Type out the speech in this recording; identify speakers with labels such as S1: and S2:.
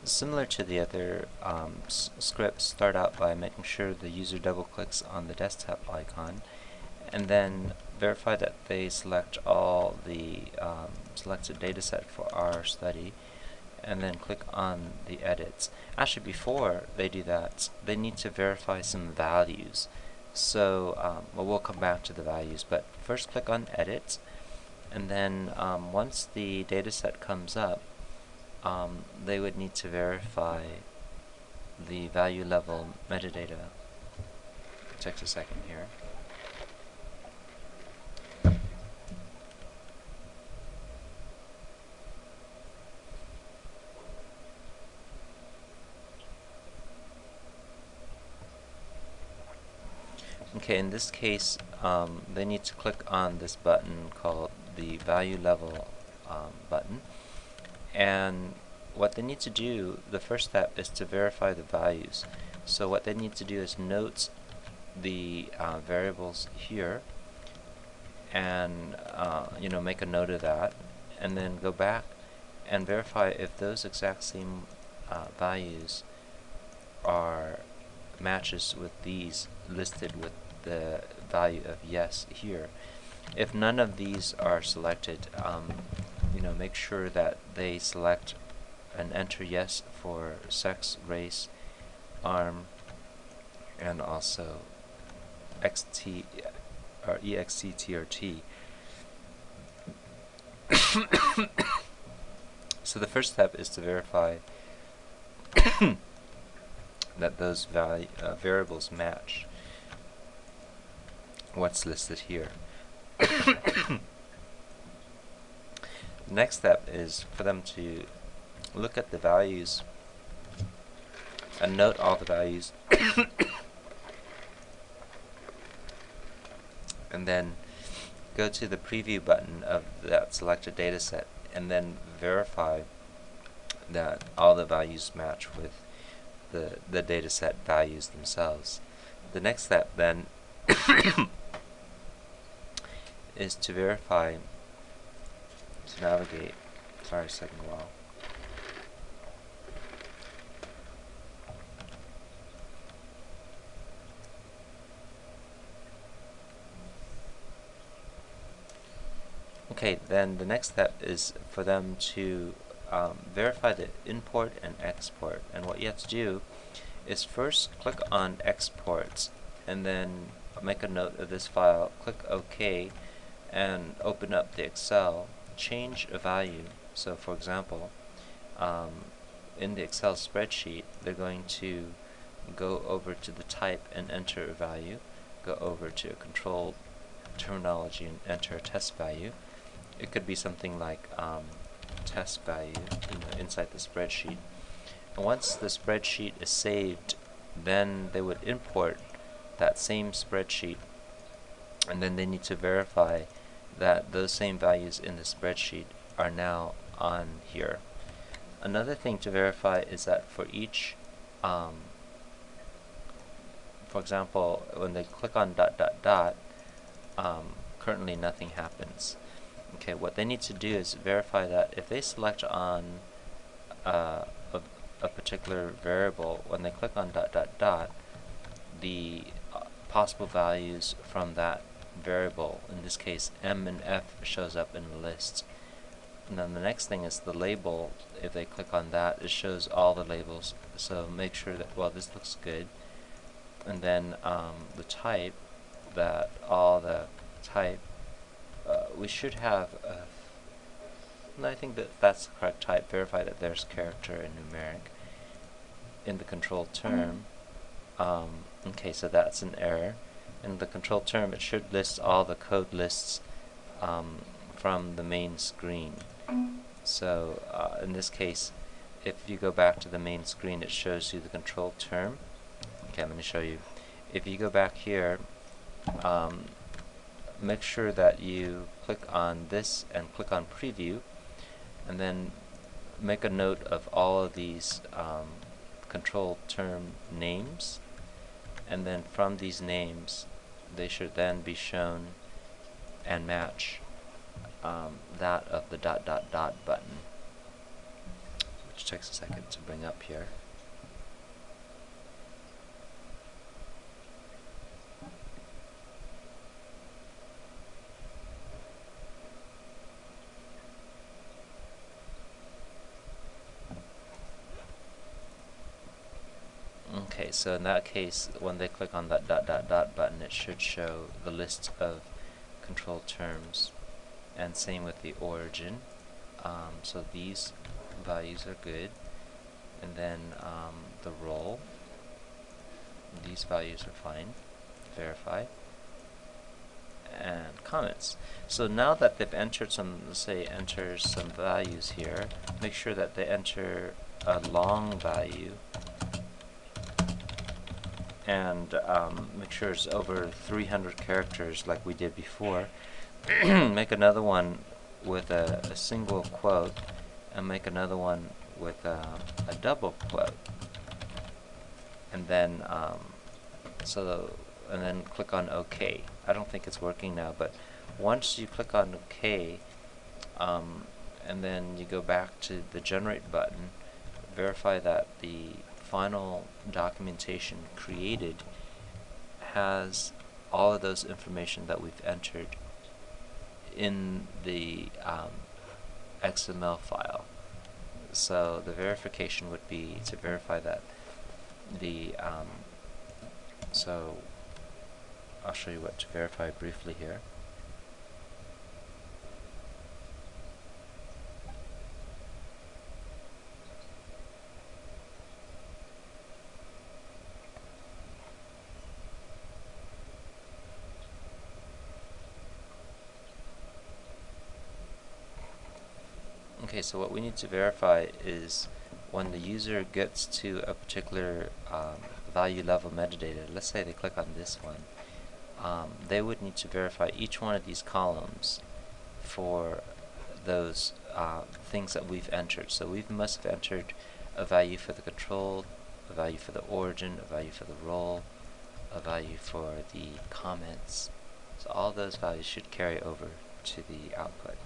S1: Similar to the other scripts, start out by making sure the user double clicks on the desktop icon, and then verify that they select all the selected dataset for our study, and then click on the edits. Actually, before they do that, they need to verify some values. So well, we'll come back to the values, but first click on edit, and then once the dataset comes up, they would need to verify the value level metadata. It takes a second here. Okay, in this case, they need to click on this button called the value level button. And what they need to do, the first step is to verify the values. So what they need to do is note the variables here, and make a note of that, and then go back and verify if those exact same values are matches with these listed with the value of yes here. If none of these are selected, make sure that they select and enter yes for sex, race, arm, and also XT or EXT or T. So the first step is to verify that those variables match what's listed here. The next step is for them to look at the values and note all the values and then go to the preview button of that selected dataset and then verify that all the values match with the dataset values themselves. The next step then is to verify, to navigate. Sorry, second while. Okay, then the next step is for them to verify the import and export. And what you have to do is first click on export, and then make a note of this file, click OK, and open up the Excel, change a value. So for example, in the Excel spreadsheet, they're going to go over to the type and enter a value, go over to a control terminology and enter a test value. It could be something like test value inside the spreadsheet. And once the spreadsheet is saved, then they would import that same spreadsheet, and then they need to verify that those same values in the spreadsheet are now on here. Another thing to verify is that for each, for example, when they click on ... currently nothing happens. Okay, what they need to do is verify that if they select on a particular variable, when they click on ... the possible values from that variable, in this case M and F, shows up in the list. And then the next thing is the label. If they click on that, it shows all the labels. So make sure that, well, this looks good. And then the type, that all the type, we should have I think that that's the correct type. Verify that there's character and numeric in the control term. Okay, so that's an error. In the control term, it should list all the code lists from the main screen. So in this case, if you go back to the main screen, it shows you the control term. Okay, let me show you. If you go back here, make sure that you click on this and click on preview, and then make a note of all of these control term names, and then from these names they should then be shown and match that of the ... button. which takes a second to bring up here. Okay, so in that case, when they click on that dot dot dot button, it should show the list of control terms, and same with the origin. So these values are good, and then the role, these values are fine. Verify. And comments. So now that they've entered some, let's say enter some values here, make sure that they enter a long value, and make sure it's over 300 characters like we did before. Make another one with a single quote, and make another one with a double quote, and then and then click on OK. I don't think it's working now, but once you click on OK, and then you go back to the generate button, verify that the final documentation created has all of those information that we've entered in the XML file. So the verification would be to verify that the so I'll show you what to verify briefly here. Okay, so what we need to verify is when the user gets to a particular value level metadata, let's say they click on this one, they would need to verify each one of these columns for those things that we've entered. So we must have entered a value for the control, a value for the origin, a value for the role, a value for the comments. So all those values should carry over to the output.